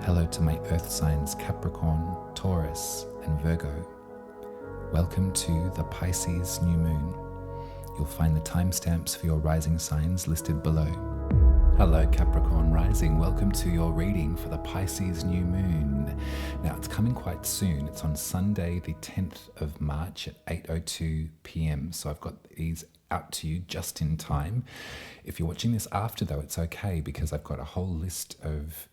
Hello to my earth signs Capricorn, Taurus and Virgo. Welcome to the Pisces new moon. You'll find the timestamps for your rising signs listed below. Hello Capricorn Rising, welcome to your reading for the Pisces new moon. Now it's coming quite soon. It's on Sunday the 10th of March at 8:02 p.m. So I've got these out to you just in time. If you're watching this after though, it's okay because I've got a whole list of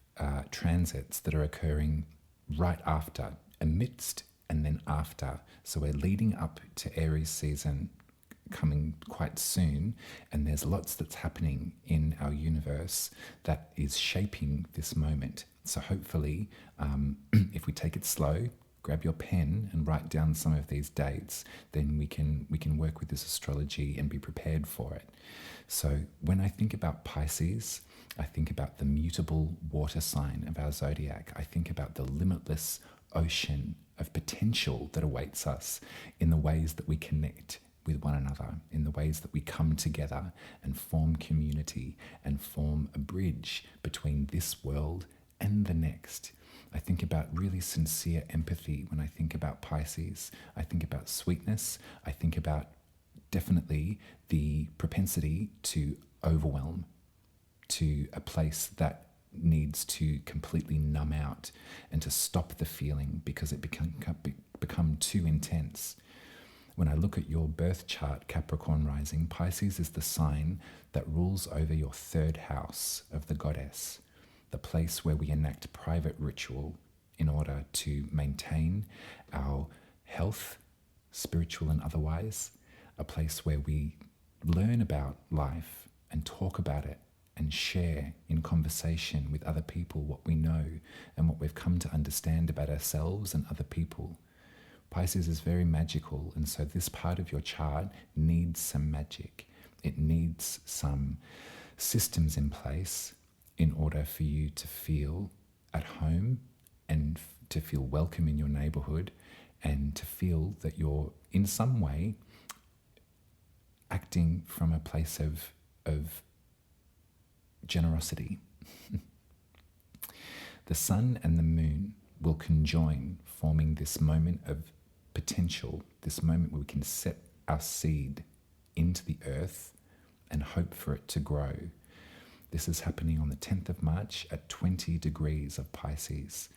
transits that are occurring right after, amidst and then after. So we're leading up to Aries season coming quite soon, and there's lots that's happening in our universe that is shaping this moment. So hopefully, if we take it slow, grab your pen and write down some of these dates, then we can work with this astrology and be prepared for it. So when I think about Pisces, I think about the mutable water sign of our zodiac. I think about the limitless ocean of potential that awaits us in the ways that we connect with one another, in the ways that we come together and form community and form a bridge between this world and the next. I think about really sincere empathy when I think about Pisces. I think about sweetness. I think about definitely the propensity to overwhelm, to a place that needs to completely numb out and to stop the feeling because it become too intense. When I look at your birth chart, Capricorn Rising, Pisces is the sign that rules over your third house of the goddess, the place where we enact private ritual in order to maintain our health, spiritual and otherwise, a place where we learn about life and talk about it and share in conversation with other people what we know and what we've come to understand about ourselves and other people. Pisces is very magical, and so this part of your chart needs some magic. It needs some systems in place in order for you to feel at home and to feel welcome in your neighborhood and to feel that you're in some way acting from a place of generosity. The sun and the moon will conjoin, forming this moment of potential, this moment where we can set our seed into the earth and hope for it to grow. This is happening on the 10th of March at 20 degrees of Pisces.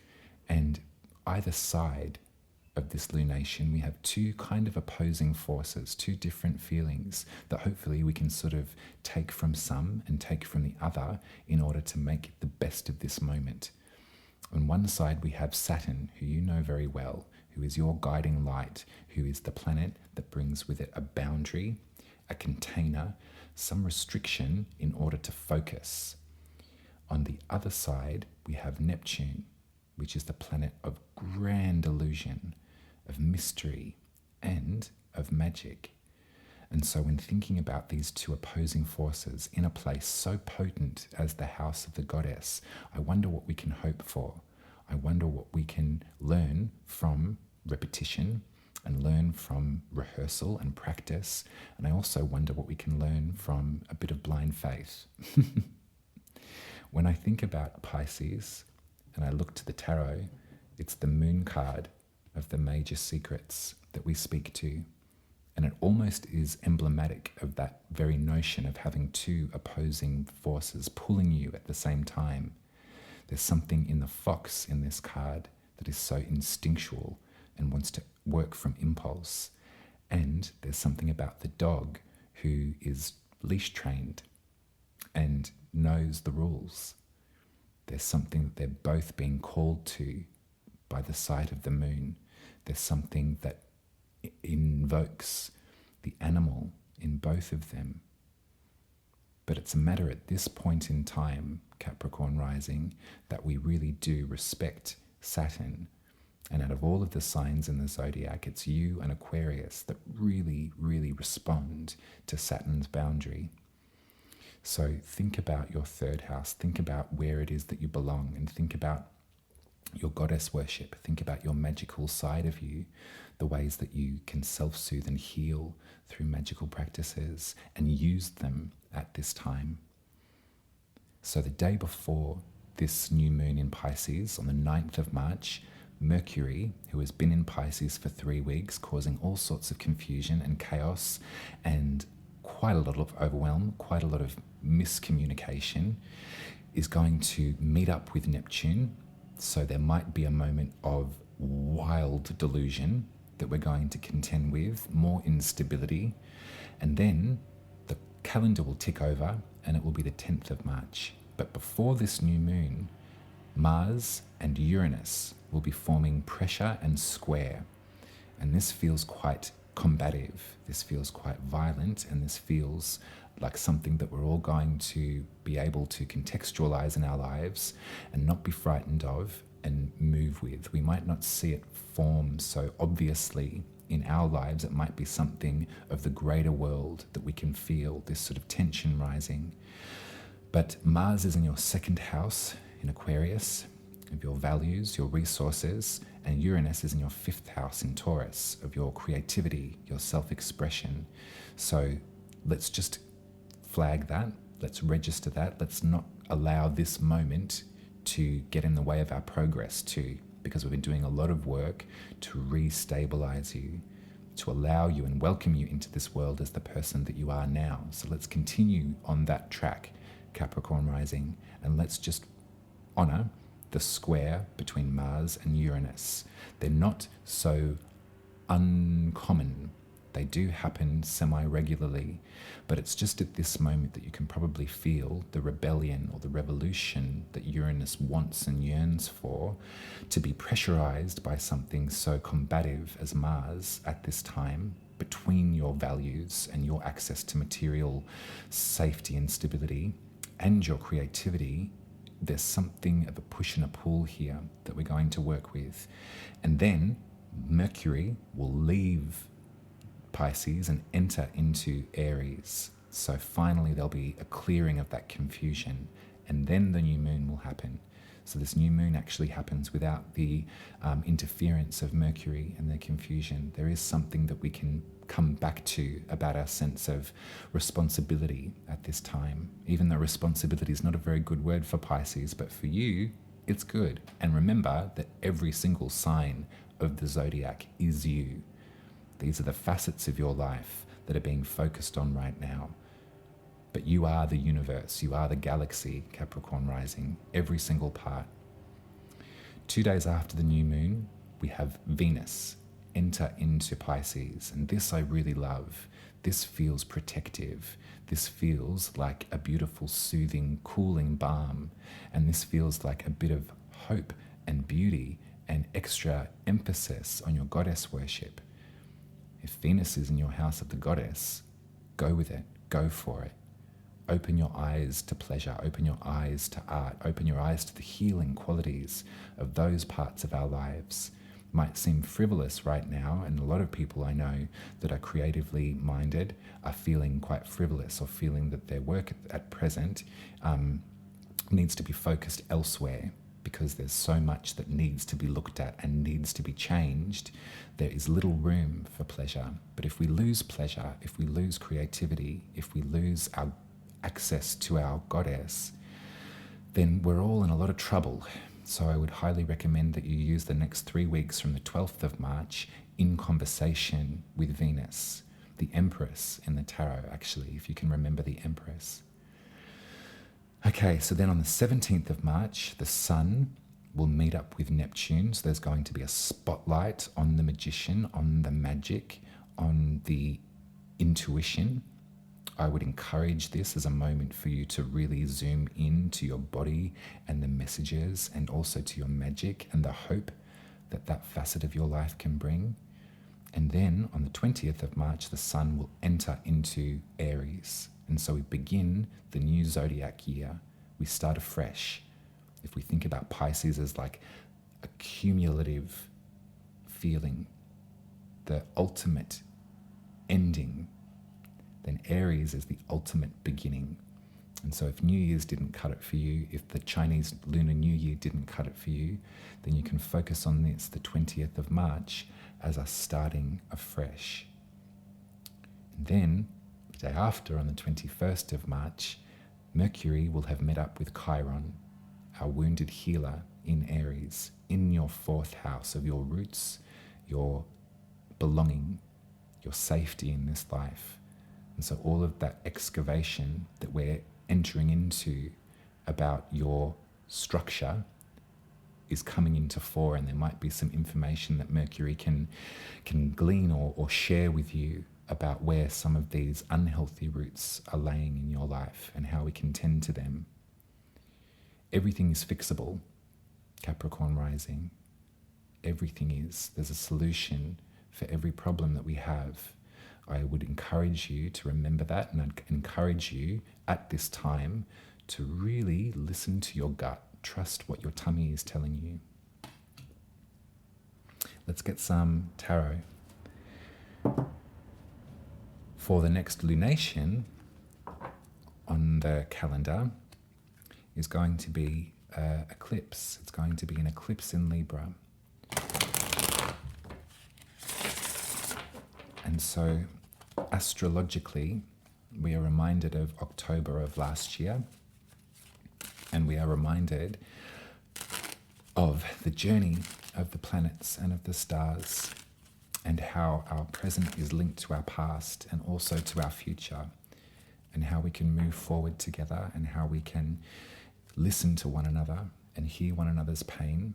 And either side of this lunation, we have two kind of opposing forces, two different feelings that hopefully we can sort of take from some and take from the other in order to make the best of this moment. On one side, we have Saturn, who you know very well, who is your guiding light, who is the planet that brings with it a boundary, a container, some restriction in order to focus. On the other side, we have Neptune, which is the planet of grand illusion, of mystery, and of magic. And so when thinking about these two opposing forces in a place so potent as the house of the goddess, I wonder what we can hope for. I wonder what we can learn from repetition and learn from rehearsal and practice. And I also wonder what we can learn from a bit of blind faith. When I think about Pisces and I look to the tarot, it's the moon card of the major secrets that we speak to. And it almost is emblematic of that very notion of having two opposing forces pulling you at the same time. There's something in the fox in this card that is so instinctual and wants to work from impulse. And there's something about the dog who is leash trained and knows the rules. There's something that they're both being called to by the sight of the moon. There's something that invokes the animal in both of them. But it's a matter at this point in time, Capricorn Rising, that we really do respect Saturn. And out of all of the signs in the zodiac, it's you and Aquarius that really, really respond to Saturn's boundary. So think about your third house, think about where it is that you belong, and think about your goddess worship. Think about your magical side of you, the ways that you can self-soothe and heal through magical practices, and use them at this time. So the day before this new moon in Pisces on the 9th of March, Mercury, who has been in Pisces for 3 weeks, causing all sorts of confusion and chaos and quite a lot of overwhelm, quite a lot of miscommunication, is going to meet up with Neptune. So there might be a moment of wild delusion that we're going to contend with, more instability, and then the calendar will tick over and it will be the 10th of March. But before this new moon, Mars and Uranus will be forming pressure and square. And this feels quite combative, this feels quite violent, and this feels like something that we're all going to be able to contextualize in our lives and not be frightened of and move with. We might not see it form so obviously in our lives. It might be something of the greater world that we can feel, this sort of tension rising. But Mars is in your second house in Aquarius, of your values, your resources, and Uranus is in your fifth house in Taurus, of your creativity, your self-expression. So let's just flag that, let's register that, let's not allow this moment to get in the way of our progress too, because we've been doing a lot of work to re-stabilize you, to allow you and welcome you into this world as the person that you are now. So let's continue on that track, Capricorn Rising, and let's just honor the square between Mars and Uranus. They're not so uncommon. They do happen semi-regularly, but it's just at this moment that you can probably feel the rebellion or the revolution that Uranus wants and yearns for, to be pressurized by something so combative as Mars at this time, between your values and your access to material safety and stability and your creativity. There's something of a push and a pull here that we're going to work with. And then Mercury will leave Pisces and enter into Aries. So finally there'll be a clearing of that confusion, and then the new moon will happen. So this new moon actually happens without the interference of Mercury and the confusion. There is something that we can come back to about our sense of responsibility at this time. Even though responsibility is not a very good word for Pisces, but for you, it's good. And remember that every single sign of the zodiac is you. These are the facets of your life that are being focused on right now. But you are the universe, you are the galaxy, Capricorn Rising, every single part. 2 days after the new moon, we have Venus enter into Pisces, and this I really love. This feels protective. This feels like a beautiful, soothing, cooling balm, and this feels like a bit of hope and beauty and extra emphasis on your goddess worship. If Venus is in your house of the goddess, go with it, go for it. Open your eyes to pleasure, open your eyes to art, open your eyes to the healing qualities of those parts of our lives. Might seem frivolous right now, and a lot of people I know that are creatively minded are feeling quite frivolous, or feeling that their work at present needs to be focused elsewhere, because there's so much that needs to be looked at and needs to be changed. There is little room for pleasure. But if we lose pleasure, if we lose creativity, if we lose our access to our goddess, then we're all in a lot of trouble. So I would highly recommend that you use the next 3 weeks from the 12th of March in conversation with Venus, the Empress in the tarot, actually, if you can remember the Empress. Okay, so then on the 17th of March, the Sun will meet up with Neptune. So there's going to be a spotlight on the magician, on the magic, on the intuition. I would encourage this as a moment for you to really zoom in to your body and the messages, and also to your magic and the hope that that facet of your life can bring. And then on the 20th of March, the Sun will enter into Aries. And so we begin the new zodiac year. We start afresh. If we think about Pisces as like a cumulative feeling, the ultimate ending, then Aries is the ultimate beginning. And so if New Year's didn't cut it for you, if the Chinese Lunar New Year didn't cut it for you, then you can focus on this, the 20th of March, as us starting afresh. And then, the day after, on the 21st of March, Mercury will have met up with Chiron, our wounded healer in Aries, in your fourth house of your roots, your belonging, your safety in this life. And so all of that excavation that we're entering into about your structure is coming into fore, and there might be some information that Mercury can glean or share with you about where some of these unhealthy roots are laying in your life and how we can tend to them. Everything is fixable, Capricorn Rising. Everything is. There's a solution for every problem that we have. I would encourage you to remember that, and I'd encourage you at this time to really listen to your gut. Trust what your tummy is telling you. Let's get some tarot. For the next lunation on the calendar is going to be eclipse. It's going to be an eclipse in Libra. And so astrologically, we are reminded of October of last year, and we are reminded of the journey of the planets and of the stars, and how our present is linked to our past and also to our future, and how we can move forward together, and how we can listen to one another and hear one another's pain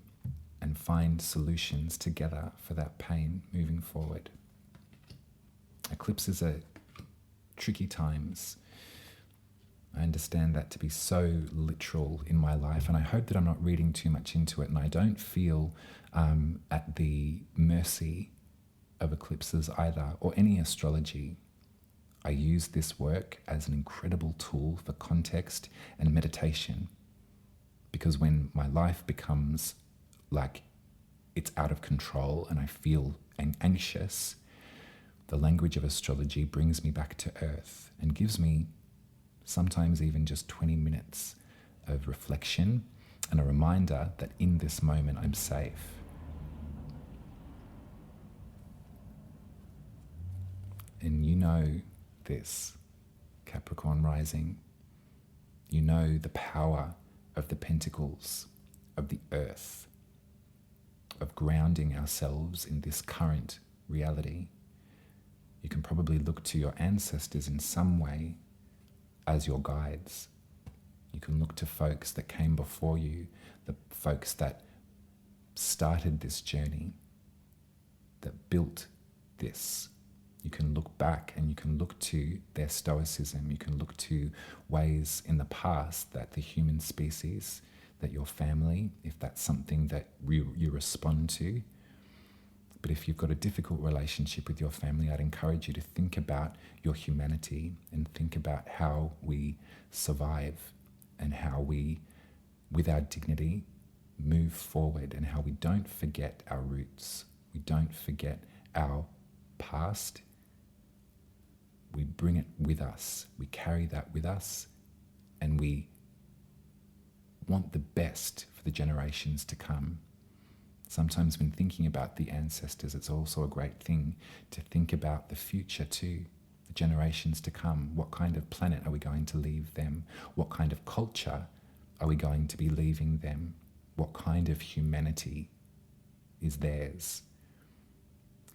and find solutions together for that pain moving forward. Eclipses are tricky times. I understand that to be so literal in my life, and I hope that I'm not reading too much into it, and I don't feel at the mercy of eclipses either, or any astrology. I use this work as an incredible tool for context and meditation, because when my life becomes like it's out of control and I feel anxious, the language of astrology brings me back to earth and gives me sometimes even just 20 minutes of reflection and a reminder that in this moment I'm safe. And you know this, Capricorn Rising. You know the power of the pentacles, of the earth, of grounding ourselves in this current reality. You can probably look to your ancestors in some way as your guides. You can look to folks that came before you, the folks that started this journey, that built this. You can look back and you can look to their stoicism. You can look to ways in the past that the human species, that your family, if that's something that you respond to. But if you've got a difficult relationship with your family, I'd encourage you to think about your humanity and think about how we survive and how we, with our dignity, move forward, and how we don't forget our roots. We don't forget our past. We bring it with us. We carry that with us, and we want the best for the generations to come. Sometimes when thinking about the ancestors, it's also a great thing to think about the future too, the generations to come. What kind of planet are we going to leave them? What kind of culture are we going to be leaving them? What kind of humanity is theirs?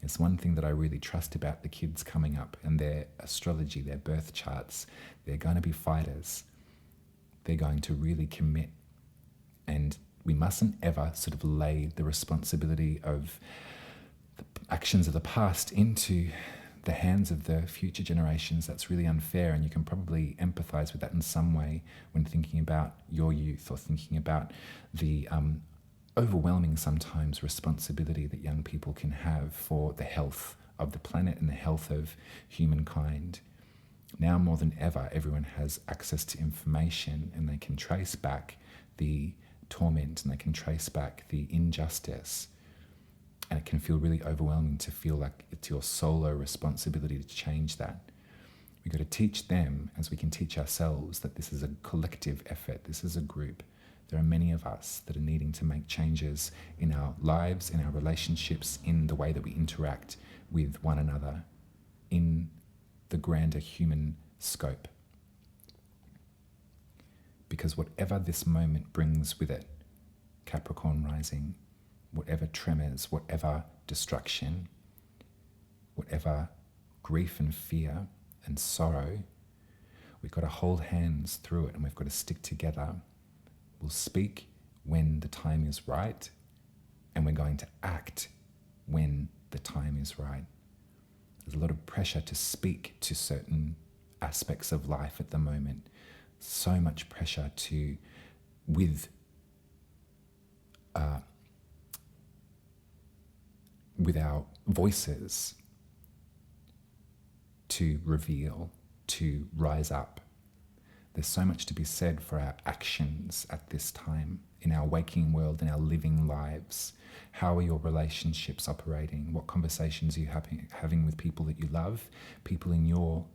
It's one thing that I really trust about the kids coming up and their astrology, their birth charts. They're going to be fighters. They're going to really commit. And we mustn't ever sort of lay the responsibility of the actions of the past into the hands of the future generations. That's really unfair, and you can probably empathize with that in some way when thinking about your youth, or thinking about the overwhelming sometimes responsibility that young people can have for the health of the planet and the health of humankind. Now more than ever, everyone has access to information, and they can trace back the torment, and they can trace back the injustice, and it can feel really overwhelming to feel like it's your solo responsibility to change that. We've got to teach them, as we can teach ourselves, that this is a collective effort. This is a group. There are many of us that are needing to make changes in our lives, in our relationships, in the way that we interact with one another, in the grander human scope. because whatever this moment brings with it, Capricorn Rising, whatever tremors, whatever destruction, whatever grief and fear and sorrow, we've got to hold hands through it and we've got to stick together. We'll speak when the time is right, and we're going to act when the time is right. There's a lot of pressure to speak to certain aspects of life at the moment. So much pressure to, with our voices, to reveal, to rise up. There's so much to be said for our actions at this time, in our waking world, in our living lives. How are your relationships operating? What conversations are you having with people that you love, people in your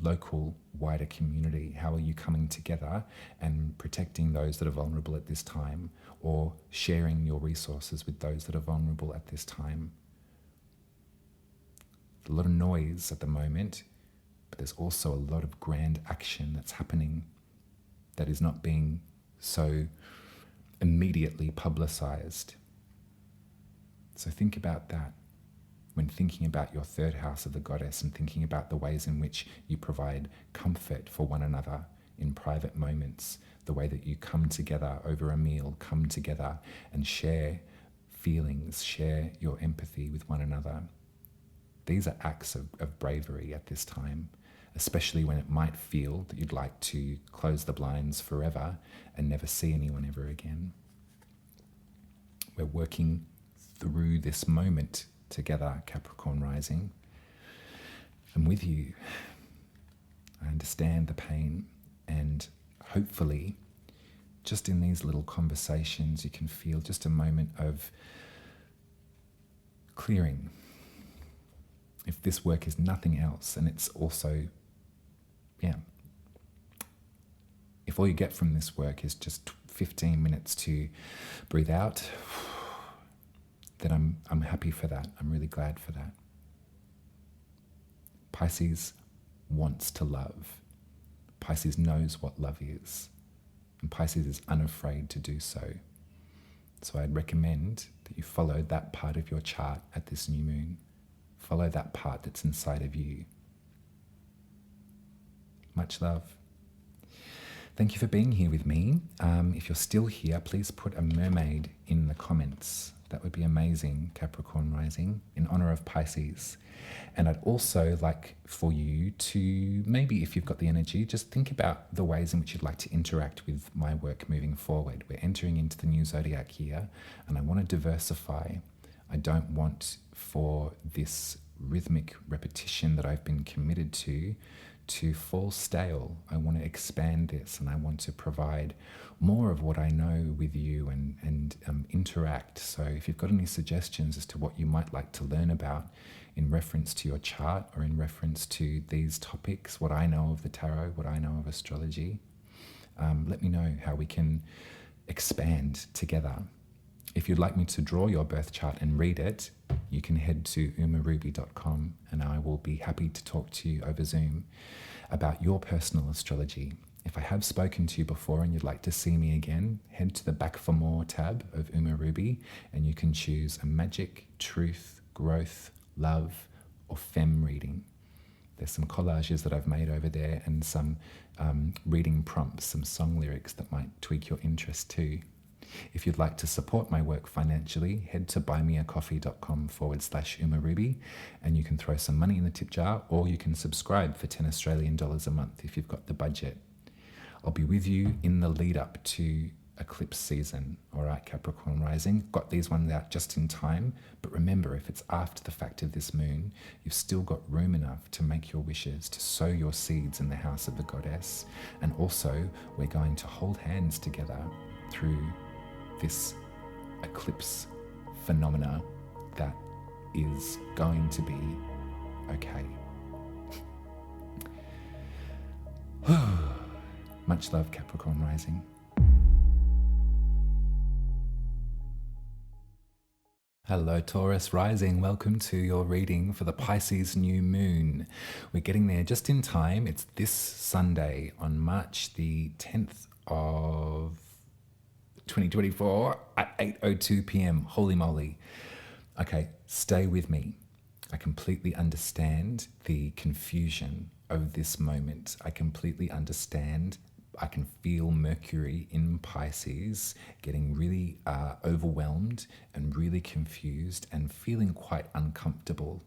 local, wider community? How are you coming together and protecting those that are vulnerable at this time, or sharing your resources with those that are vulnerable at this time? There's a lot of noise at the moment, but there's also a lot of grand action that's happening that is not being so immediately publicized. So think about that when thinking about your third house of the goddess, and thinking about the ways in which you provide comfort for one another in private moments, the way that you come together over a meal, come together and share feelings, share your empathy with one another. These are acts of bravery at this time, especially when it might feel that you'd like to close the blinds forever and never see anyone ever again. We're working through this moment together, Capricorn Rising. I'm with you. I understand the pain, and hopefully just in these little conversations you can feel just a moment of clearing. If this work is nothing else, and it's also, if all you get from this work is just 15 minutes to breathe out, then I'm happy for that. I'm really glad for that. Pisces wants to love. Pisces knows what love is, and Pisces is unafraid to do so. So I'd recommend that you follow that part of your chart at this new moon. Follow that part that's inside of you. Much love. Thank you for being here with me. If you're still here, please put a mermaid in the comments. That would be amazing, Capricorn Rising, in honor of Pisces. And I'd also like for you to, maybe if you've got the energy, just think about the ways in which you'd like to interact with my work moving forward. We're entering into the new zodiac year, and I want to diversify. I don't want for this rhythmic repetition that I've been committed to fall stale. I want to expand this, and I want to provide more of what I know with you and interact. So if you've got any suggestions as to what you might like to learn about in reference to your chart, or in reference to these topics, what I know of the tarot, what I know of astrology, let me know how we can expand together. If you'd like me to draw your birth chart and read it, you can head to umaruby.com, and I will be happy to talk to you over Zoom about your personal astrology. If I have spoken to you before and you'd like to see me again, head to the Back for More tab of Uma Ruby, and you can choose a magic, truth, growth, love, or femme reading. There's some collages that I've made over there, and some reading prompts, some song lyrics that might tweak your interest too. If you'd like to support my work financially, head to buymeacoffee.com/umaruby, and you can throw some money in the tip jar, or you can subscribe for $10 Australian a month if you've got the budget. I'll be with you in the lead up to eclipse season. All right, Capricorn Rising, got these ones out just in time, but remember, if it's after the fact of this moon, you've still got room enough to make your wishes, to sow your seeds in the house of the goddess. And also, we're going to hold hands together through this eclipse phenomena that is going to be okay. Much love, Capricorn Rising. Hello, Taurus Rising. Welcome to your reading for the Pisces new moon. We're getting there just in time. It's this Sunday on March the 10th of 2024 at 8:02 p.m. Holy moly. Okay, stay with me. I completely understand the confusion of this moment. I completely understand. I can feel Mercury in Pisces getting really overwhelmed and really confused and feeling quite uncomfortable.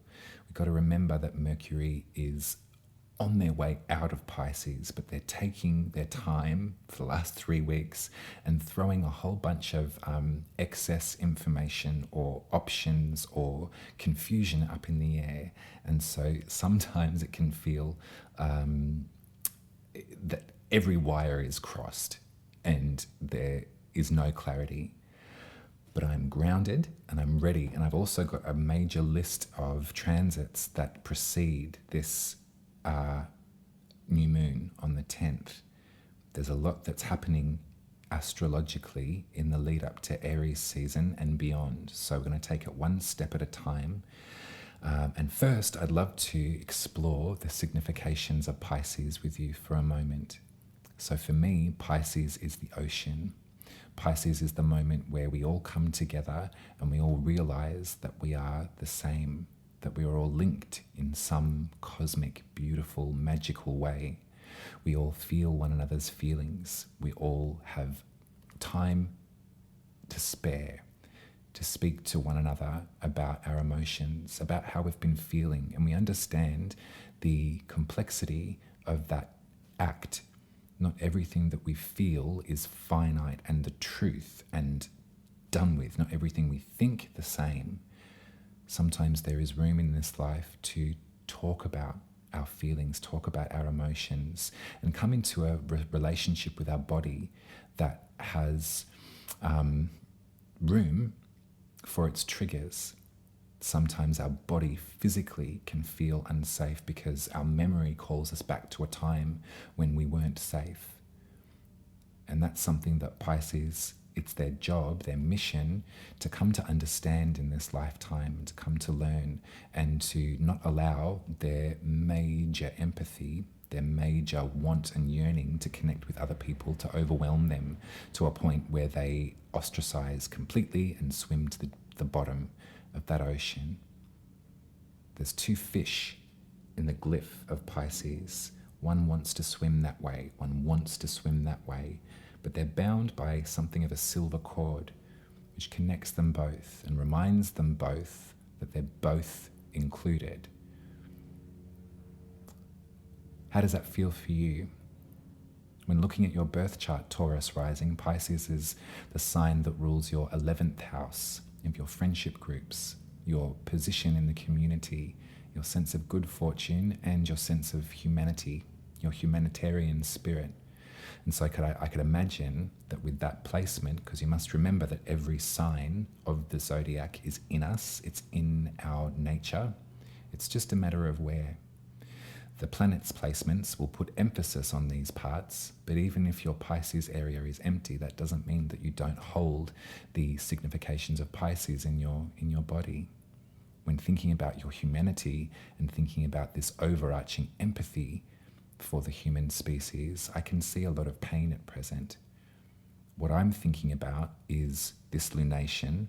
We've got to remember that Mercury is on their way out of Pisces, but they're taking their time for the last 3 weeks and throwing a whole bunch of excess information or options or confusion up in the air. And so sometimes it can feel that every wire is crossed and there is no clarity. But I'm grounded and I'm ready. And I've also got a major list of transits that precede this new moon on the 10th. There's a lot that's happening astrologically in the lead up to Aries season and beyond. So we're going to take it one step at a time. And first, I'd love to explore the significations of Pisces with you for a moment. So for me, Pisces is the ocean. Pisces is the moment where we all come together and we all realize that we are the same, that we are all linked in some cosmic, beautiful, magical way. We all feel one another's feelings. We all have time to spare to speak to one another about our emotions, about how we've been feeling, and we understand the complexity of that act. Not everything that we feel is finite and the truth and done with. Not everything we think the same. Sometimes there is room in this life to talk about our feelings, talk about our emotions, and come into a relationship with our body that has room for its triggers. Sometimes our body physically can feel unsafe because our memory calls us back to a time when we weren't safe. And that's something that Pisces, it's their job, their mission, to come to understand in this lifetime, to come to learn, and to not allow their major empathy, their major want and yearning to connect with other people, to overwhelm them to a point where they ostracize completely and swim to the bottom of that ocean. There's 2 fish in the glyph of Pisces. One wants to swim that way, one wants to swim that way, but they're bound by something of a silver cord, which connects them both and reminds them both that they're both included. How does that feel for you? When looking at your birth chart, Taurus Rising, Pisces is the sign that rules your 11th house of your friendship groups, your position in the community, your sense of good fortune, and your sense of humanity, your humanitarian spirit. And so I could imagine that with that placement, because you must remember that every sign of the zodiac is in us, it's in our nature, it's just a matter of where. The planets' placements will put emphasis on these parts, but even if your Pisces area is empty, that doesn't mean that you don't hold the significations of Pisces in your body. When thinking about your humanity and thinking about this overarching empathy for the human species, I can see a lot of pain at present. What I'm thinking about is this lunation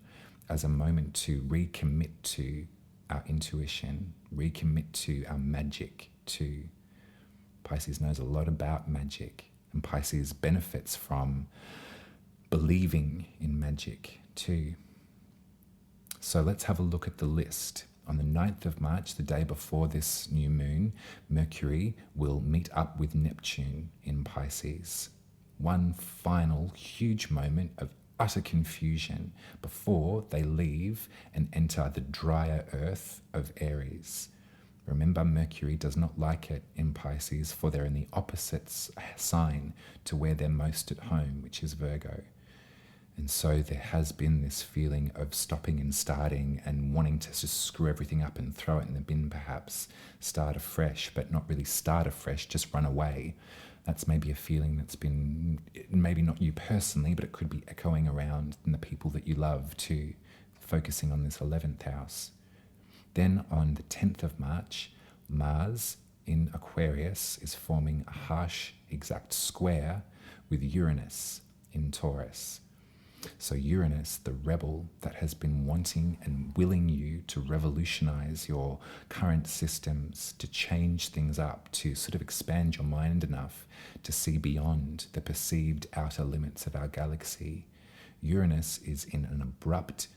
as a moment to recommit to our intuition, recommit to our magic too. Pisces knows a lot about magic, and Pisces benefits from believing in magic too. So let's have a look at the list. On the 9th of March, the day before this new moon, Mercury will meet up with Neptune in Pisces. One final huge moment of utter confusion before they leave and enter the drier earth of Aries. Remember, Mercury does not like it in Pisces, for they're in the opposite sign to where they're most at home, which is Virgo. And so there has been this feeling of stopping and starting and wanting to just screw everything up and throw it in the bin perhaps, start afresh, but not really start afresh, just run away. That's maybe a feeling that's been, maybe not you personally, but it could be echoing around in the people that you love too, focusing on this 11th house. Then on the 10th of March, Mars in Aquarius is forming a harsh exact square with Uranus in Taurus. So Uranus, the rebel that has been wanting and willing you to revolutionize your current systems, to change things up, to sort of expand your mind enough to see beyond the perceived outer limits of our galaxy. Uranus is in an abrupt,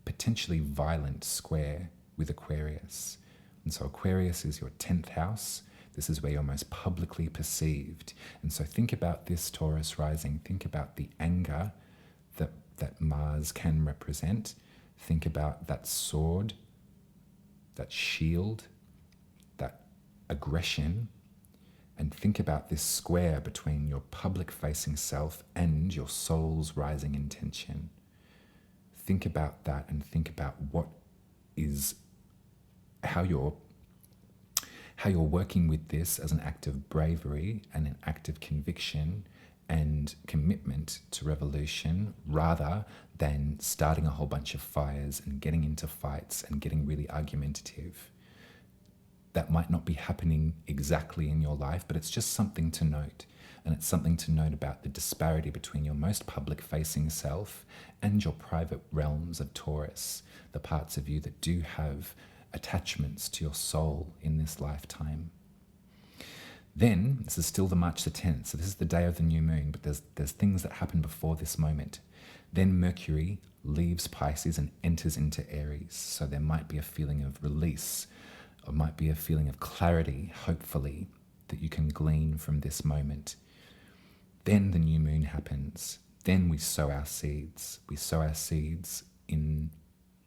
potentially violent square with Aquarius. And so Aquarius is your 10th house. This is where you're most publicly perceived. And so think about this, Taurus rising. Think about the anger that Mars can represent. Think about that sword, that shield, that aggression, and think about this square between your public-facing self and your soul's rising intention. Think about that and think about how you're working with this as an act of bravery and an act of conviction and commitment to revolution, rather than starting a whole bunch of fires and getting into fights and getting really argumentative. That might not be happening exactly in your life, but it's just something to note. And it's something to note about the disparity between your most public-facing self and your private realms of Taurus, the parts of you that do have attachments to your soul in this lifetime. Then, this is still the March the 10th, so this is the day of the new moon, but there's things that happen before this moment. Then Mercury leaves Pisces and enters into Aries, so there might be a feeling of release, or might be a feeling of clarity, hopefully, that you can glean from this moment. Then the new moon happens. Then we sow our seeds. We sow our seeds in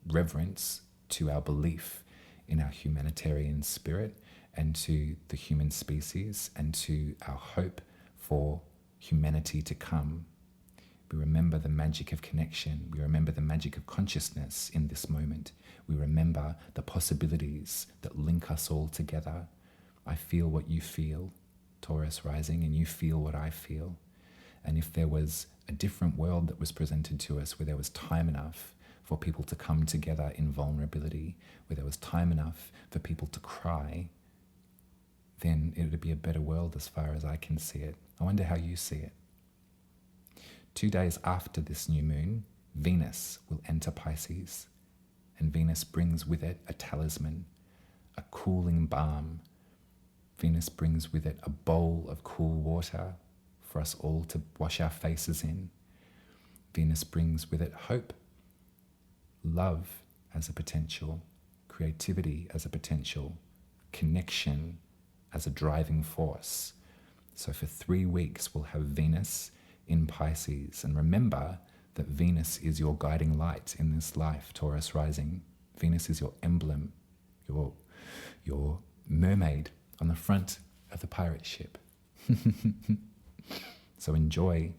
reverence to our belief in our humanitarian spirit and to the human species and to our hope for humanity to come. We remember the magic of connection. We remember the magic of consciousness in this moment. We remember the possibilities that link us all together. I feel what you feel, Taurus rising, and you feel what I feel. And if there was a different world that was presented to us where there was time enough for people to come together in vulnerability, where there was time enough for people to cry, then it would be a better world as far as I can see it. I wonder how you see it. 2 days after this new moon, Venus will enter Pisces, and Venus brings with it a talisman, a cooling balm. Venus brings with it a bowl of cool water for us all to wash our faces in. Venus brings with it hope, love as a potential, creativity as a potential, connection as a driving force. So for 3 weeks, we'll have Venus in Pisces. And remember that Venus is your guiding light in this life, Taurus rising. Venus is your emblem, your mermaid on the front of the pirate ship. So enjoy.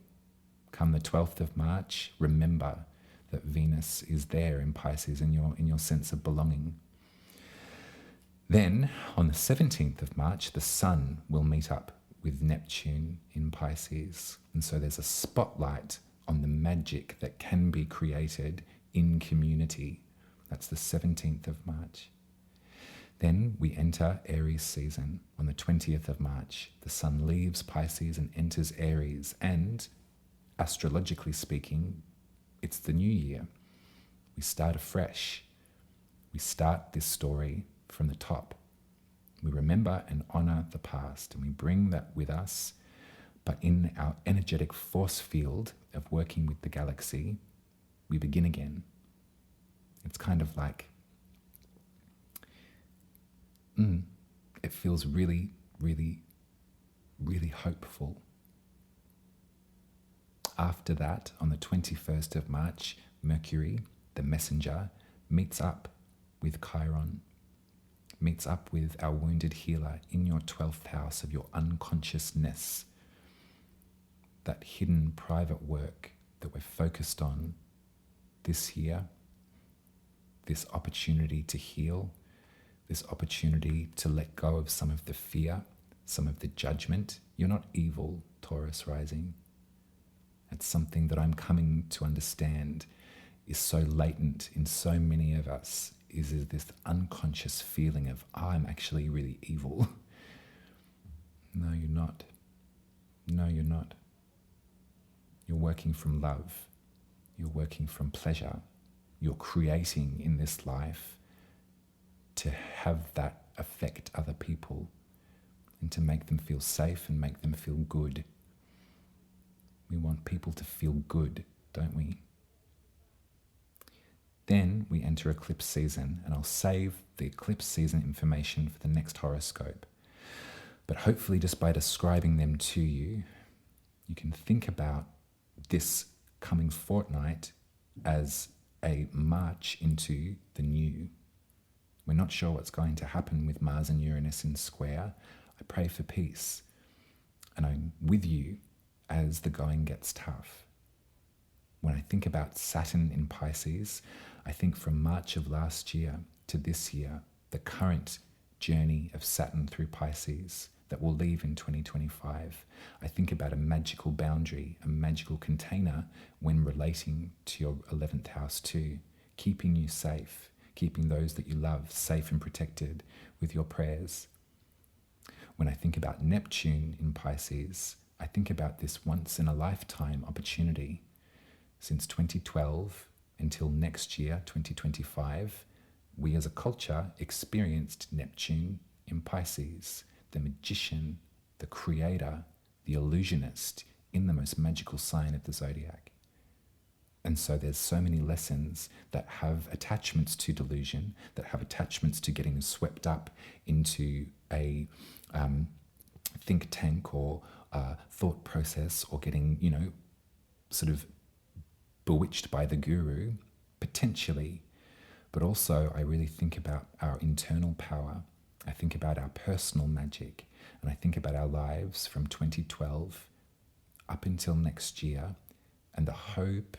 Come the 12th of March, remember that Venus is there in Pisces in your sense of belonging. Then, on the 17th of March, the Sun will meet up with Neptune in Pisces. And so there's a spotlight on the magic that can be created in community. That's the 17th of March. Then we enter Aries season. On the 20th of March, the Sun leaves Pisces and enters Aries. And, astrologically speaking, it's the new year. We start afresh. We start this story from the top. We remember and honor the past, and we bring that with us, but in our energetic force field of working with the galaxy, we begin again. It's kind of like, it feels really, really, really hopeful. After that, on the 21st of March, Mercury, the messenger, meets up with Chiron, meets up with our wounded healer in your 12th house of your unconsciousness, that hidden private work that we're focused on this year, this opportunity to heal, this opportunity to let go of some of the fear, some of the judgment. You're not evil, Taurus rising. It's something that I'm coming to understand is so latent in so many of us, is this unconscious feeling of, I'm actually really evil. No, you're not. No, you're not. You're working from love. You're working from pleasure. You're creating in this life to have that affect other people and to make them feel safe and make them feel good. We want people to feel good, don't we? Then we enter eclipse season, and I'll save the eclipse season information for the next horoscope. But hopefully just by describing them to you, you can think about this coming fortnight as a march into the new. We're not sure what's going to happen with Mars and Uranus in square. I pray for peace, and I'm with you as the going gets tough. When I think about Saturn in Pisces, I think from March of last year to this year, the current journey of Saturn through Pisces that will leave in 2025. I think about a magical boundary, a magical container when relating to your 11th house too, keeping you safe, keeping those that you love safe and protected with your prayers. When I think about Neptune in Pisces, I think about this once in a lifetime opportunity. Since 2012 until next year, 2025, we as a culture experienced Neptune in Pisces, the magician, the creator, the illusionist in the most magical sign of the zodiac. And so there's so many lessons that have attachments to delusion, that have attachments to getting swept up into a think tank or thought process, or getting, sort of bewitched by the guru, potentially. But also I really think about our internal power. I think about our personal magic, and I think about our lives from 2012 up until next year, and the hope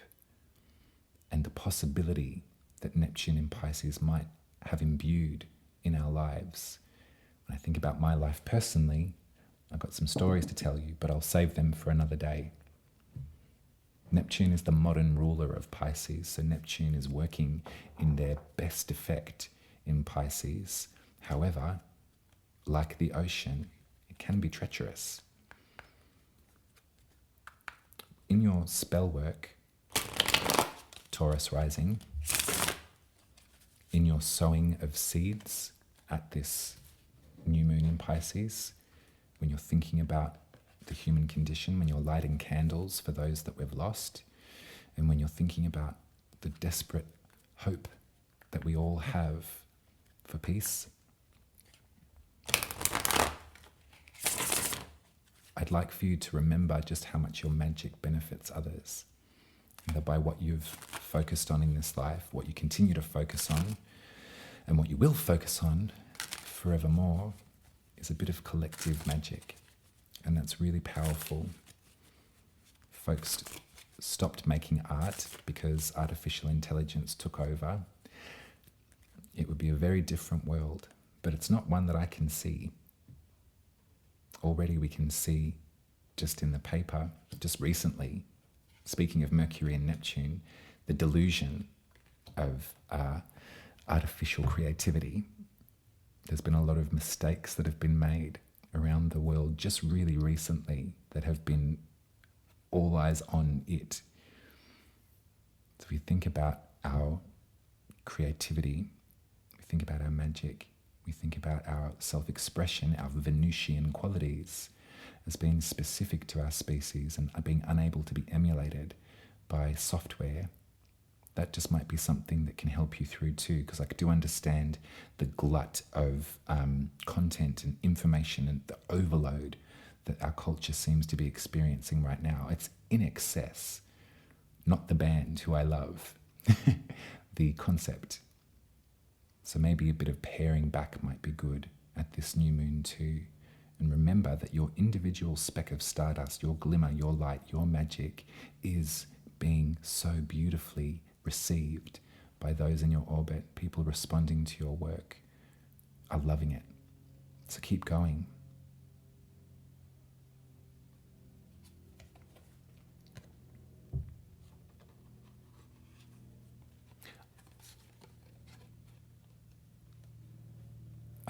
and the possibility that Neptune in Pisces might have imbued in our lives. When I think about my life personally, I've got some stories to tell you, but I'll save them for another day. Neptune is the modern ruler of Pisces, so Neptune is working in their best effect in Pisces. However, like the ocean, it can be treacherous. In your spell work, Taurus Rising, in your sowing of seeds at this new moon in Pisces, when you're thinking about the human condition, when you're lighting candles for those that we've lost, and when you're thinking about the desperate hope that we all have for peace, I'd like for you to remember just how much your magic benefits others. And that by what you've focused on in this life, what you continue to focus on, and what you will focus on forevermore, is a bit of collective magic. And that's really powerful. Folks stopped making art because artificial intelligence took over. It would be a very different world, but it's not one that I can see. Already we can see, just in the paper, just recently, speaking of Mercury and Neptune, the delusion of artificial creativity. There's been a lot of mistakes that have been made around the world just really recently that have been all eyes on it. So we think about our creativity, we think about our magic, we think about our self-expression, our Venusian qualities as being specific to our species and being unable to be emulated by software. That just might be something that can help you through too, because I do understand the glut of content and information and the overload that our culture seems to be experiencing right now. It's in excess, not the band who I love, the concept. So maybe a bit of paring back might be good at this new moon too. And remember that your individual speck of stardust, your glimmer, your light, your magic is being so beautifully received by those in your orbit. People responding to your work are loving it. So keep going.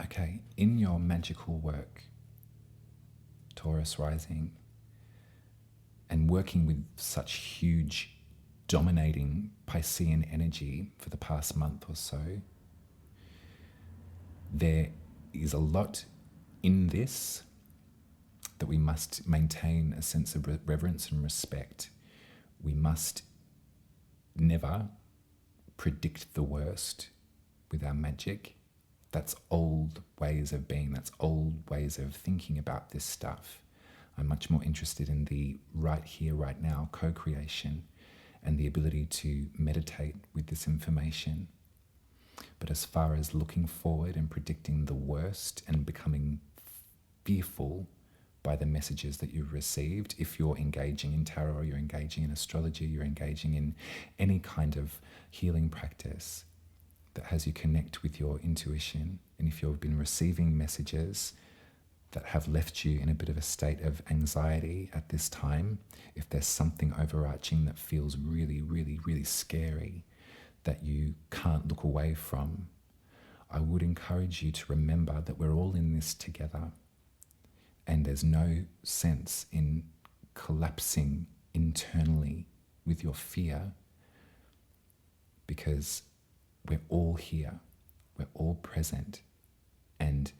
Okay, in your magical work, Taurus Rising, and working with such huge, dominating Piscean energy for the past month or so, there is a lot in this that we must maintain a sense of reverence and respect. We must never predict the worst with our magic. That's old ways of being, that's old ways of thinking about this stuff. I'm much more interested in the right here, right now co-creation and the ability to meditate with this information. But as far as looking forward and predicting the worst and becoming fearful by the messages that you've received, if you're engaging in tarot, you're engaging in astrology, you're engaging in any kind of healing practice that has you connect with your intuition, and if you've been receiving messages that have left you in a bit of a state of anxiety at this time, if there's something overarching that feels really, really, really scary that you can't look away from, I would encourage you to remember that we're all in this together, and there's no sense in collapsing internally with your fear, because we're all here, we're all present, and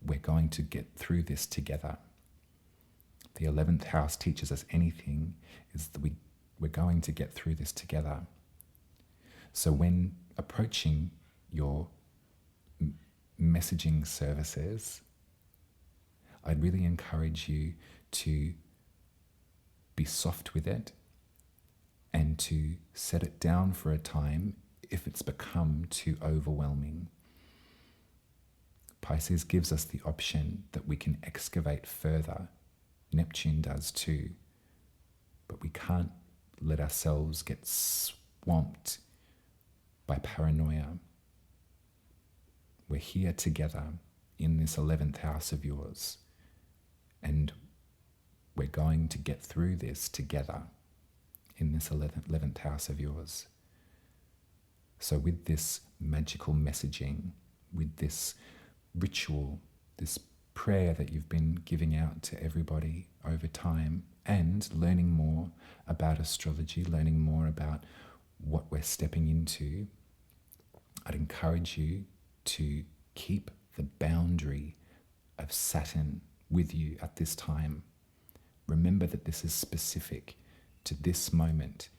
we're going to get through this together. The 11th house teaches us anything is that we're going to get through this together. So when approaching your messaging services, I'd really encourage you to be soft with it and to set it down for a time if it's become too overwhelming. Pisces gives us the option that we can excavate further. Neptune does too. But we can't let ourselves get swamped by paranoia. We're here together in this 11th house of yours, and we're going to get through this together in this 11th house of yours. So with this magical messaging, with this ritual, this prayer that you've been giving out to everybody over time, and learning more about astrology, learning more about what we're stepping into, I'd encourage you to keep the boundary of Saturn with you at this time. Remember that this is specific to this moment.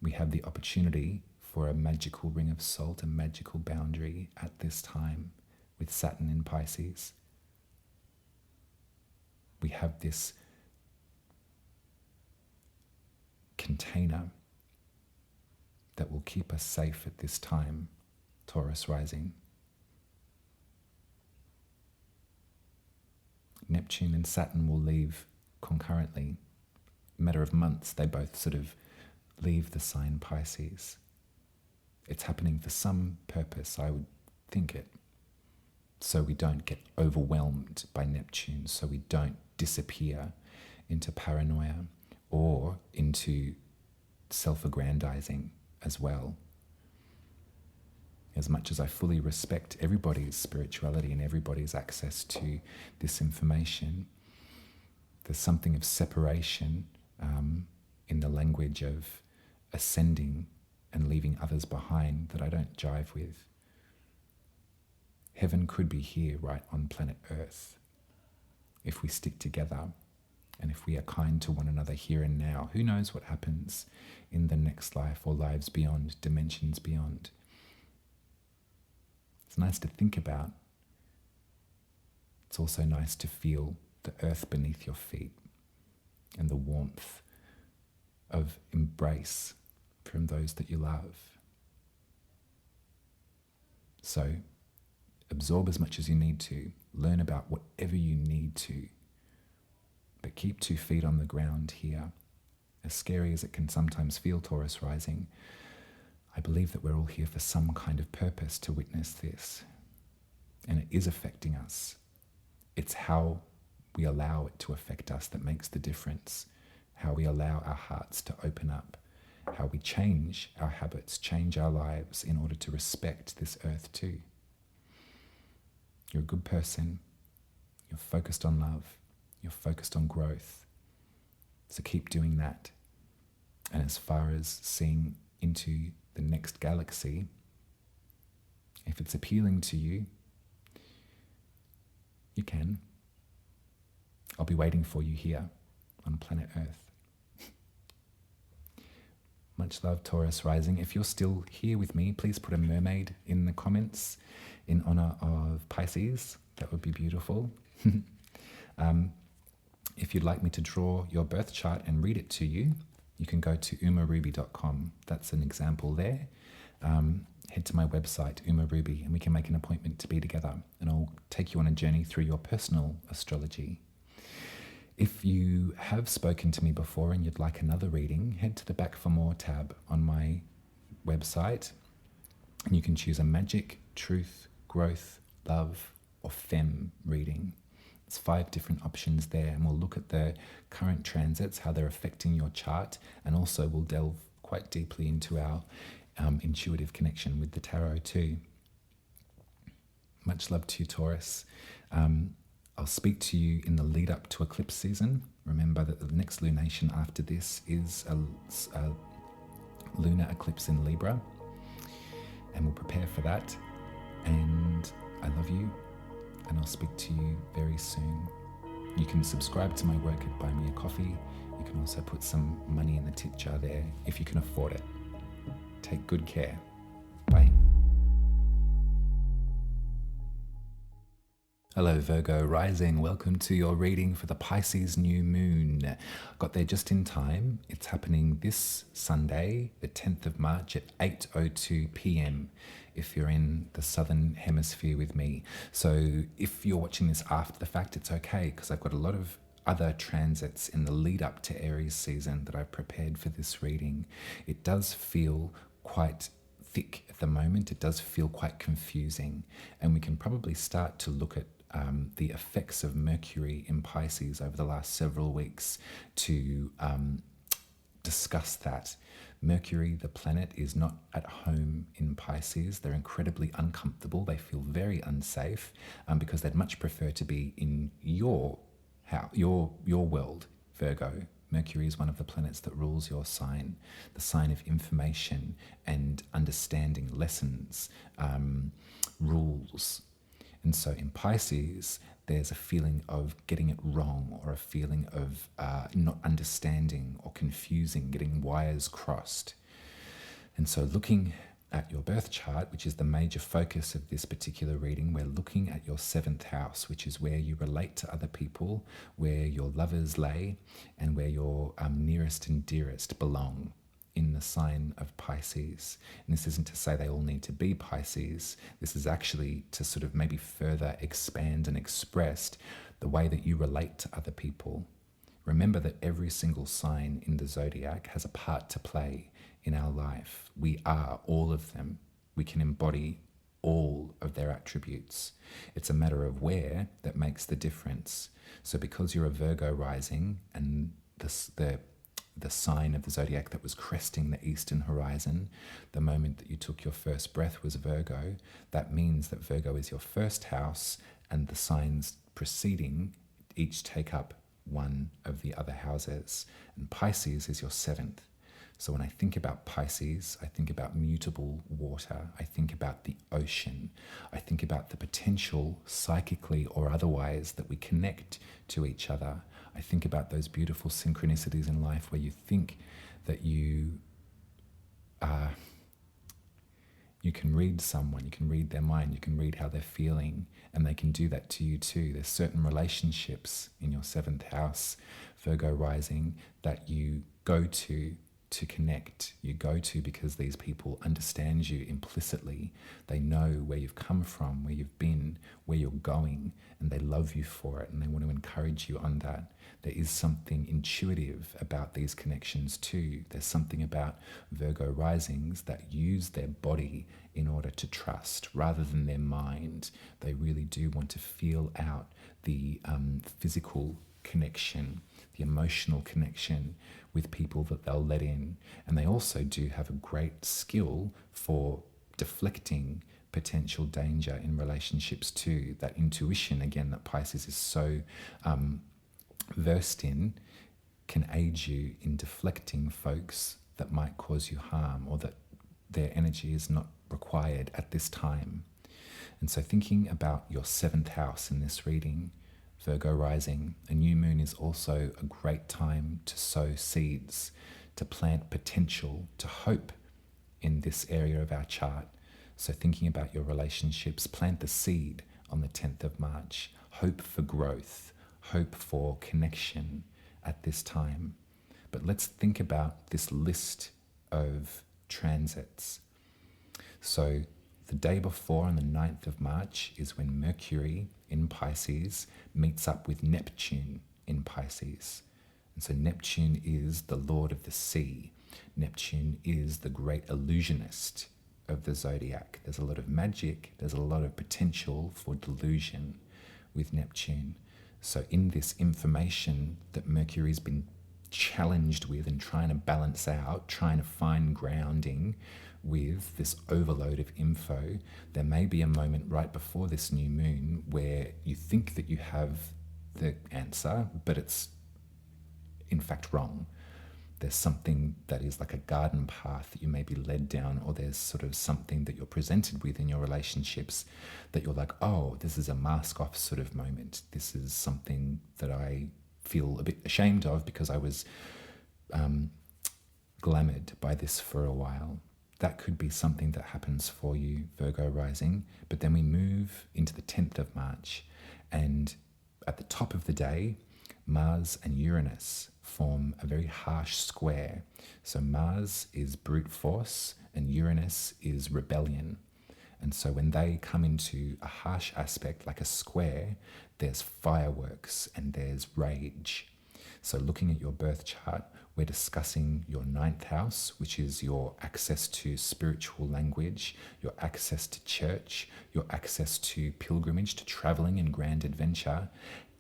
We have the opportunity for a magical ring of salt, a magical boundary at this time with Saturn in Pisces. We have this container that will keep us safe at this time, Taurus Rising. Neptune and Saturn will leave concurrently. A matter of months, they both sort of leave the sign Pisces. It's happening for some purpose, I would think it. So we don't get overwhelmed by Neptune, so we don't disappear into paranoia or into self-aggrandizing as well. As much as I fully respect everybody's spirituality and everybody's access to this information, there's something of separation in the language of ascending and leaving others behind that I don't jive with. Heaven could be here right on planet Earth if we stick together and if we are kind to one another here and now. Who knows what happens in the next life or lives beyond, dimensions beyond. It's nice to think about. It's also nice to feel the earth beneath your feet and the warmth of embrace from those that you love. So absorb as much as you need to, learn about whatever you need to, but keep 2 feet on the ground here. As scary as it can sometimes feel, Taurus Rising, I believe that we're all here for some kind of purpose to witness this. And it is affecting us. It's how we allow it to affect us that makes the difference. How we allow our hearts to open up. How we change our habits, change our lives in order to respect this earth too. You're a good person. You're focused on love. You're focused on growth. So keep doing that. And as far as seeing into the next galaxy, if it's appealing to you, you can. I'll be waiting for you here on planet Earth. Much love, Taurus Rising. If you're still here with me, please put a mermaid in the comments in honor of Pisces. That would be beautiful. If you'd like me to draw your birth chart and read it to you, you can go to umaruby.com. That's an example there. Head to my website, umaruby, and we can make an appointment to be together, and I'll take you on a journey through your personal astrology. If you have spoken to me before and you'd like another reading, head to the Back for More tab on my website, and you can choose a magic, truth, growth, love, or femme reading. There's 5 different options there, and we'll look at the current transits, how they're affecting your chart, and also we'll delve quite deeply into our intuitive connection with the tarot too. Much love to you, Taurus. I'll speak to you in the lead up to eclipse season. Remember that the next lunation after this is a lunar eclipse in Libra, and we'll prepare for that. And I love you, and I'll speak to you very soon. You can subscribe to my work at Buy Me a Coffee. You can also put some money in the tip jar there if you can afford it. Take good care. Bye. Hello, Virgo Rising. Welcome to your reading for the Pisces new moon. Got there just in time. It's happening this Sunday, the 10th of March at 8:02 p.m. if you're in the southern hemisphere with me. So if you're watching this after the fact, it's okay, because I've got a lot of other transits in the lead up to Aries season that I've prepared for this reading. It does feel quite thick at the moment. It does feel quite confusing, and we can probably start to look at the effects of Mercury in Pisces over the last several weeks to discuss that. Mercury, the planet, is not at home in Pisces. They're incredibly uncomfortable. They feel very unsafe because they'd much prefer to be in your house, your world, Virgo. Mercury is one of the planets that rules your sign, the sign of information and understanding, lessons, rules. And so in Pisces, there's a feeling of getting it wrong, or a feeling of not understanding or confusing, getting wires crossed. And so looking at your birth chart, which is the major focus of this particular reading, we're looking at your 7th house, which is where you relate to other people, where your lovers lay, and where your nearest and dearest belong in the sign of Pisces. And this isn't to say they all need to be Pisces. This is actually to sort of maybe further expand and express the way that you relate to other people. Remember that every single sign in the zodiac has a part to play in our life. We are all of them. We can embody all of their attributes. It's a matter of where that makes the difference. So because you're a Virgo rising, and the sign of the zodiac that was cresting the eastern horizon, the moment that you took your first breath was Virgo, that means that Virgo is your first house, and the signs preceding each take up one of the other houses. And Pisces is your 7th. So when I think about Pisces, I think about mutable water. I think about the ocean. I think about the potential, psychically or otherwise, that we connect to each other. I think about those beautiful synchronicities in life where you think that you can read someone, you can read their mind, you can read how they're feeling, and they can do that to you too. There's certain relationships in your 7th house, Virgo rising, that you go to connect. You go to because these people understand you implicitly. They know where you've come from, where you've been, where you're going, and they love you for it, and they want to encourage you on that. There is something intuitive about these connections too. There's something about Virgo risings that use their body in order to trust rather than their mind. They really do want to feel out the physical connection, the emotional connection with people that they'll let in. And they also do have a great skill for deflecting potential danger in relationships too. That intuition, again, that Pisces is so versed in, can aid you in deflecting folks that might cause you harm or that their energy is not required at this time. And so thinking about your 7th house in this reading, Virgo Rising, a new moon is also a great time to sow seeds, to plant potential, to hope in this area of our chart. So thinking about your relationships, plant the seed on the 10th of March. Hope for growth, hope for connection at this time. But let's think about this list of transits. So the day before, on the 9th of March, is when Mercury in Pisces meets up with Neptune in Pisces. And so Neptune is the lord of the sea. Neptune is the great illusionist of the zodiac. There's a lot of magic, there's a lot of potential for delusion with Neptune. So in this information that Mercury's been challenged with and trying to balance out, trying to find grounding with this overload of info, there may be a moment right before this new moon where you think that you have the answer, but it's in fact wrong. There's something that is like a garden path that you may be led down, or there's sort of something that you're presented with in your relationships that you're like, oh, this is a mask off sort of moment. This is something that I feel a bit ashamed of because I was glamoured by this for a while. That could be something that happens for you, Virgo Rising. But then we move into the 10th of March, and at the top of the day, Mars and Uranus form a very harsh square. So Mars is brute force and Uranus is rebellion. And so when they come into a harsh aspect like a square, there's fireworks and there's rage. So looking at your birth chart, we're discussing your 9th house, which is your access to spiritual language, your access to church, your access to pilgrimage, to traveling and grand adventure,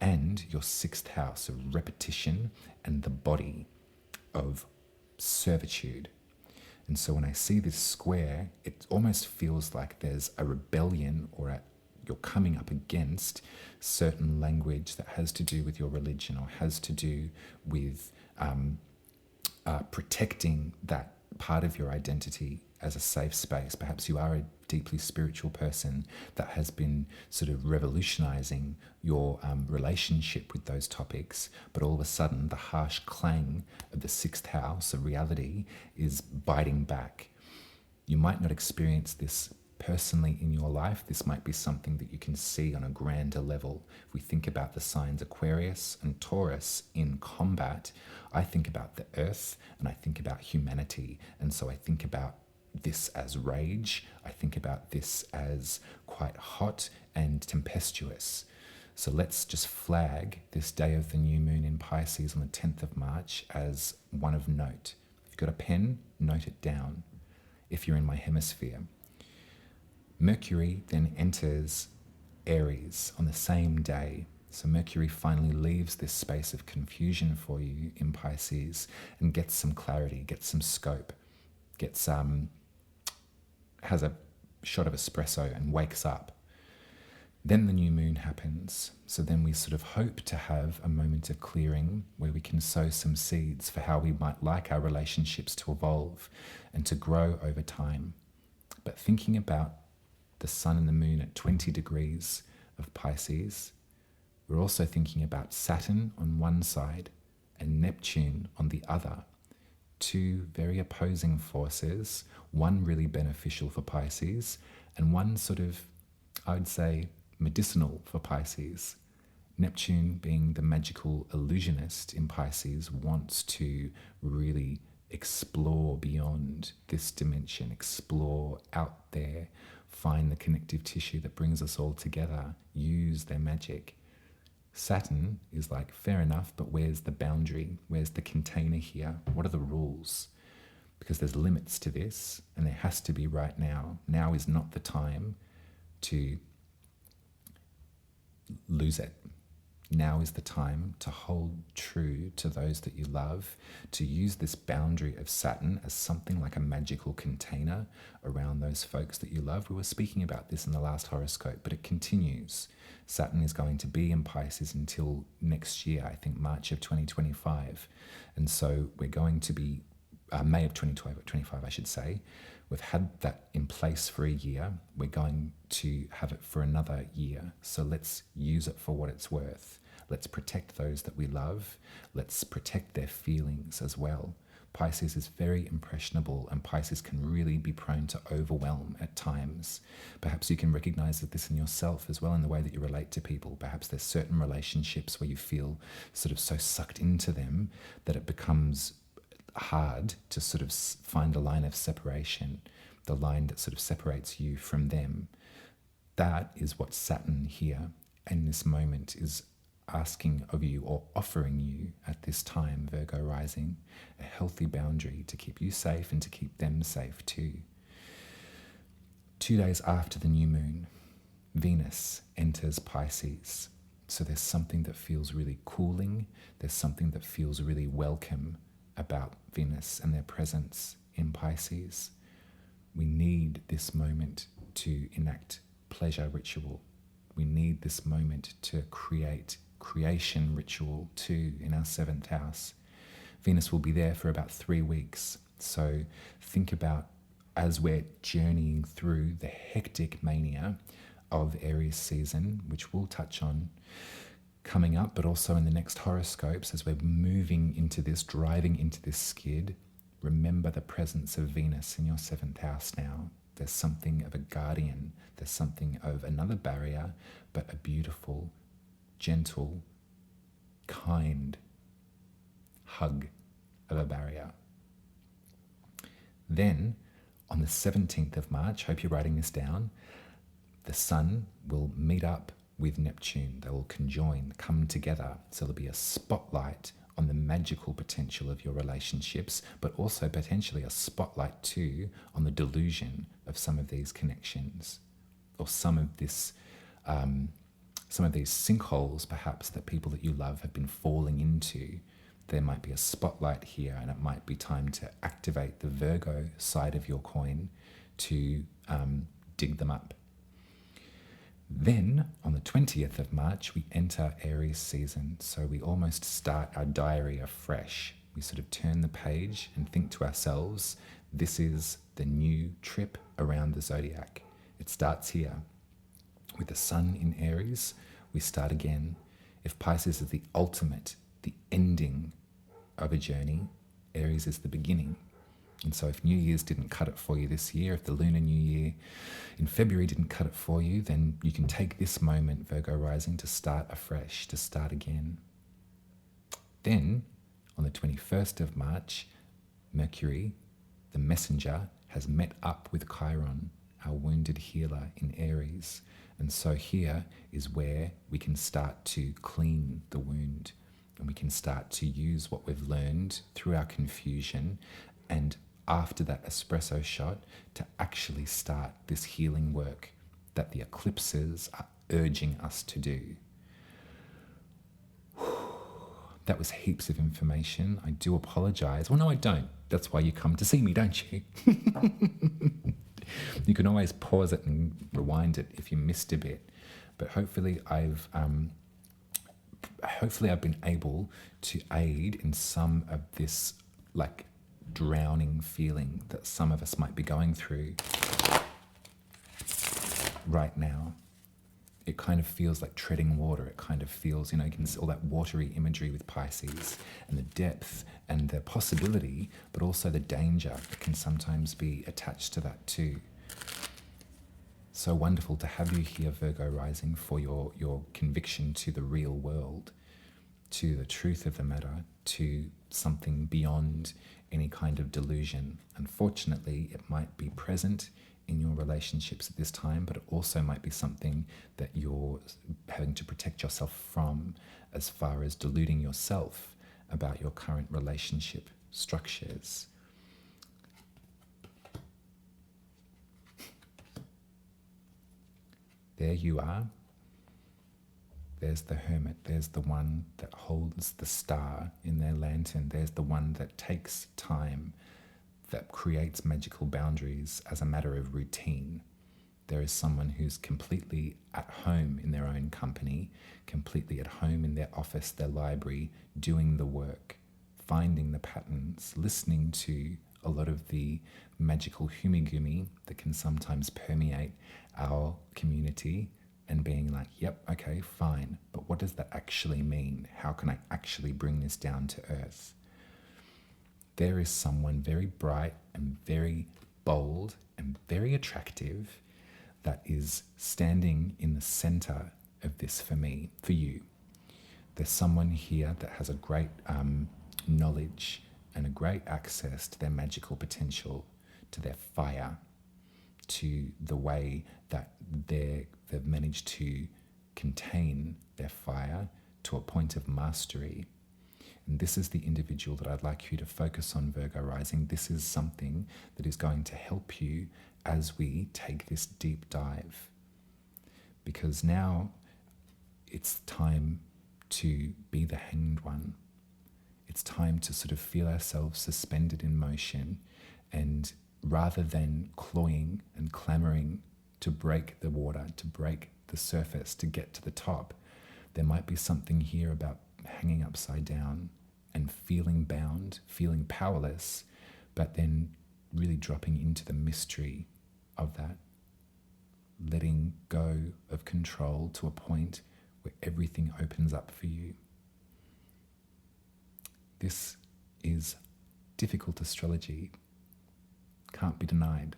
and your 6th house of repetition and the body of servitude. And so when I see this square, it almost feels like there's a rebellion, or you're coming up against certain language that has to do with your religion or has to do with protecting that part of your identity as a safe space. Perhaps you are a deeply spiritual person that has been sort of revolutionizing your relationship with those topics, but all of a sudden the harsh clang of the 6th house of reality is biting back. You might not experience this personally in your life. This might be something that you can see on a grander level. If we think about the signs Aquarius and Taurus in combat, I think about the earth and I think about humanity. And so I think about this as rage. I think about this as quite hot and tempestuous. So let's just flag this day of the new moon in Pisces on the 10th of March as one of note. If you've got a pen, note it down. If you're in my hemisphere, Mercury then enters Aries on the same day. So Mercury finally leaves this space of confusion for you in Pisces and gets some clarity, gets some scope, has a shot of espresso and wakes up. Then the new moon happens. So then we sort of hope to have a moment of clearing where we can sow some seeds for how we might like our relationships to evolve and to grow over time. But thinking about the sun and the moon at 20 degrees of Pisces, we're also thinking about Saturn on one side and Neptune on the other. Two very opposing forces, one really beneficial for Pisces and one sort of, I would say, medicinal for Pisces. Neptune, being the magical illusionist in Pisces, wants to really explore beyond this dimension, explore out there, find the connective tissue that brings us all together, use their magic. Saturn is like, fair enough, but where's the boundary? Where's the container here? What are the rules? Because there's limits to this, and there has to be right now. Now is not the time to lose it. Now is the time to hold true to those that you love, to use this boundary of Saturn as something like a magical container around those folks that you love. We were speaking about this in the last horoscope, but it continues. Saturn is going to be in Pisces until next year, I think March of 2025. And so we're going to be, May of 2025, I should say. We've had that in place for a year. We're going to have it for another year. So let's use it for what it's worth. Let's protect those that we love. Let's protect their feelings as well. Pisces is very impressionable, and Pisces can really be prone to overwhelm at times. Perhaps you can recognize this in yourself as well, in the way that you relate to people. Perhaps there's certain relationships where you feel sort of so sucked into them that it becomes hard to sort of find a line of separation, the line that sort of separates you from them. That is what Saturn here in this moment is asking of you, or offering you at this time, Virgo rising, a healthy boundary to keep you safe and to keep them safe too. 2 days after the new moon, Venus enters Pisces. So there's something that feels really cooling. There's something that feels really welcome about Venus and their presence in Pisces. We need this moment to enact pleasure ritual. We need this moment to create creation ritual too in our 7th house. Venus will be there for about 3 weeks. So think about, as we're journeying through the hectic mania of Aries season, which we'll touch on coming up, but also in the next horoscopes, as we're moving into this, driving into this skid, remember the presence of Venus in your 7th house now. There's something of a guardian. There's something of another barrier, but a beautiful, gentle, kind hug of a barrier. Then, on the 17th of March, hope you're writing this down, the Sun will meet up with Neptune. They will conjoin, come together. So there'll be a spotlight on the magical potential of your relationships, but also potentially a spotlight too on the delusion of some of these connections, or some of these sinkholes perhaps that people that you love have been falling into. There might be a spotlight here, and it might be time to activate the Virgo side of your coin to dig them up. Then, on the 20th of March, we enter Aries season. So we almost start our diary afresh. We sort of turn the page and think to ourselves, this is the new trip around the zodiac. It starts here. With the Sun in Aries, we start again. If Pisces is the ultimate, the ending of a journey, Aries is the beginning. And so if New Year's didn't cut it for you this year, if the Lunar New Year in February didn't cut it for you, then you can take this moment, Virgo rising, to start afresh, to start again. Then, on the 21st of March, Mercury, the messenger, has met up with Chiron, our wounded healer in Aries. And so here is where we can start to clean the wound, and we can start to use what we've learned through our confusion, and after that espresso shot, to actually start this healing work that the eclipses are urging us to do. That was heaps of information. I do apologize. Well, no, I don't. That's why you come to see me, don't you? You can always pause it and rewind it if you missed a bit. But hopefully I've been able to aid in some of this, like, drowning feeling that some of us might be going through right now. It kind of feels like treading water. It kind of feels, you can see all that watery imagery with Pisces, and the depth and the possibility, but also the danger that can sometimes be attached to that too. So wonderful to have you here, Virgo rising, for your conviction to the real world, to the truth of the matter, to something beyond any kind of delusion. Unfortunately, it might be present in your relationships at this time, but it also might be something that you're having to protect yourself from, as far as deluding yourself about your current relationship structures. There you are. There's the hermit. There's the one that holds the star in their lantern. There's the one that takes time, that creates magical boundaries as a matter of routine. There is someone who's completely at home in their own company, completely at home in their office, their library, doing the work, finding the patterns, listening to a lot of the magical humigumi that can sometimes permeate our community, and being like, yep, okay, fine, but what does that actually mean? How can I actually bring this down to earth? There is someone very bright and very bold and very attractive that is standing in the center of this for me, for you. There's someone here that has a great knowledge and a great access to their magical potential, to their fire, to the way that they've managed to contain their fire to a point of mastery. And this is the individual that I'd like you to focus on, Virgo Rising. This is something that is going to help you as we take this deep dive. Because now it's time to be the hanged one. It's time to sort of feel ourselves suspended in motion, and rather than cloying and clamoring to break the water, to break the surface, to get to the top, there might be something here about hanging upside down and feeling bound, feeling powerless, but then really dropping into the mystery of that, letting go of control to a point where everything opens up for you. This is difficult astrology, can't be denied.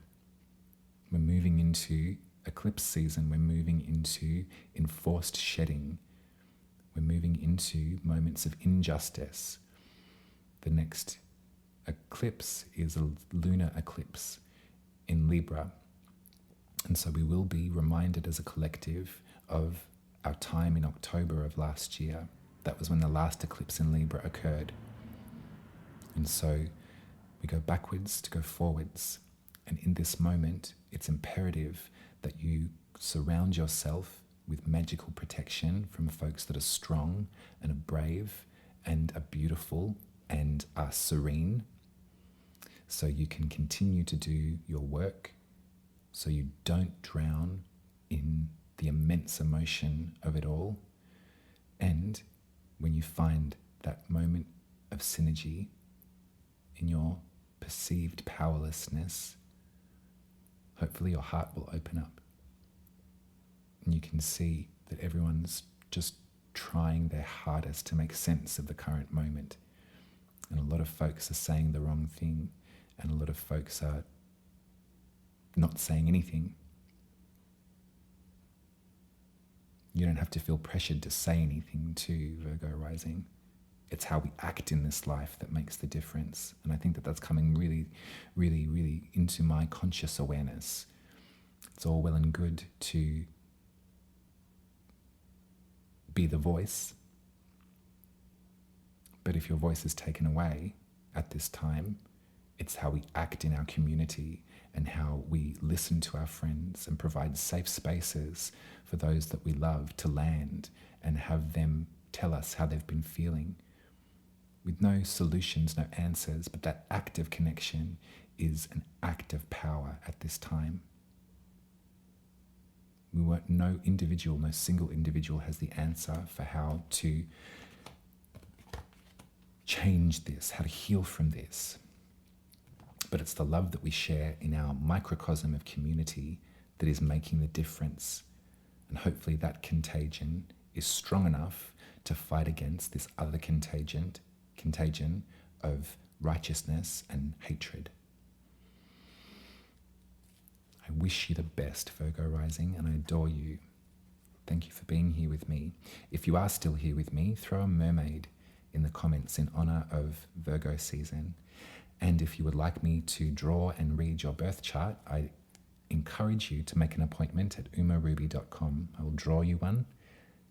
We're moving into eclipse season, we're moving into enforced shedding, we're moving into moments of injustice. The next eclipse is a lunar eclipse in Libra. And so we will be reminded as a collective of our time in October of last year. That was when the last eclipse in Libra occurred. And so we go backwards to go forwards. And in this moment, it's imperative that you surround yourself with magical protection from folks that are strong and are brave and are beautiful and are serene, so you can continue to do your work, so you don't drown in the immense emotion of it all. And when you find that moment of synergy in your perceived powerlessness, hopefully your heart will open up and you can see that everyone's just trying their hardest to make sense of the current moment. And a lot of folks are saying the wrong thing, and a lot of folks are not saying anything. You don't have to feel pressured to say anything to Virgo Rising. It's how we act in this life that makes the difference. And I think that that's coming really, really, really into my conscious awareness. It's all well and good to be the voice, but if your voice is taken away at this time, it's how we act in our community and how we listen to our friends and provide safe spaces for those that we love to land and have them tell us how they've been feeling. With no solutions, no answers, but that active connection is an act of power at this time. No single individual has the answer for how to change this, how to heal from this. But it's the love that we share in our microcosm of community that is making the difference. And hopefully that contagion is strong enough to fight against this other contagion of righteousness and hatred. I wish you the best, Virgo Rising, and I adore you. Thank you for being here with me. If you are still here with me, throw a mermaid in the comments in honor of Virgo season. And if you would like me to draw and read your birth chart, I encourage you to make an appointment at umaruby.com. I will draw you one,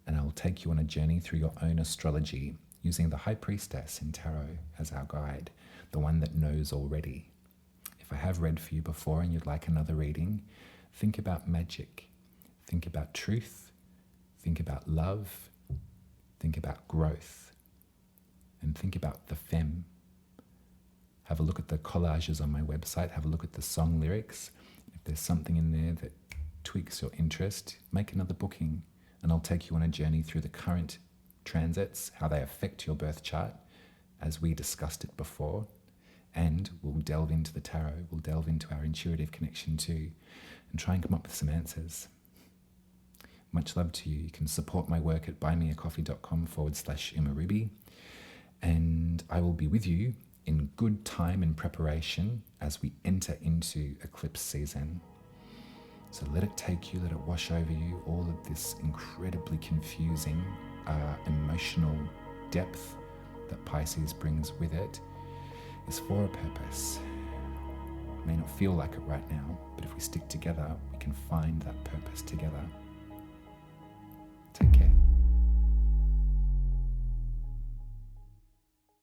and I will take you on a journey through your own astrology using the High Priestess in Tarot as our guide, the one that knows already. If I have read for you before and you'd like another reading, think about magic, think about truth, think about love, Think about growth. And think about the femme. Have a look at the collages on my website. Have a look at the song lyrics. If there's something in there that tweaks your interest, make another booking, and I'll take you on a journey through the current transits, how they affect your birth chart, as we discussed it before. And we'll delve into the tarot. We'll delve into our intuitive connection too, and try and come up with some answers. Much love to you. You can support my work at buymeacoffee.com/Umaruby. And I will be with you in good time and preparation as we enter into eclipse season. So let it take you, let it wash over you. All of this incredibly confusing emotional depth that Pisces brings with it is for a purpose. It may not feel like it right now, but if we stick together, we can find that purpose together. Take care.